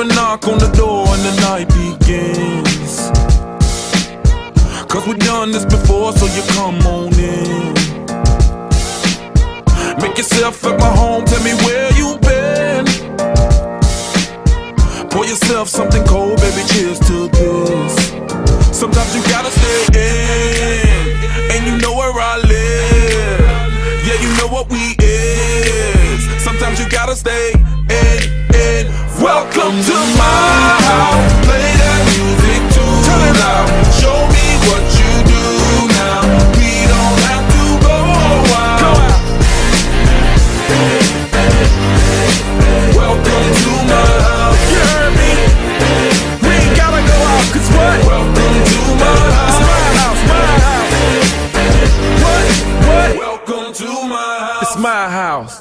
a knock on the door and the night begins. Cause we've done this before, so you come on in. Make yourself at my home, tell me where you been. Pour yourself something cold, baby, cheers to this. Sometimes you gotta stay in, and you know where I live. Yeah, you know what we is. Sometimes you gotta stay in. Welcome to my house. Play that music too loud. Show me what you do now. We don't have to go out. Welcome to my house. You heard me? We ain't gotta go out, cause what? Welcome to my house. It's my house, my house. What? Welcome to my house. It's my house.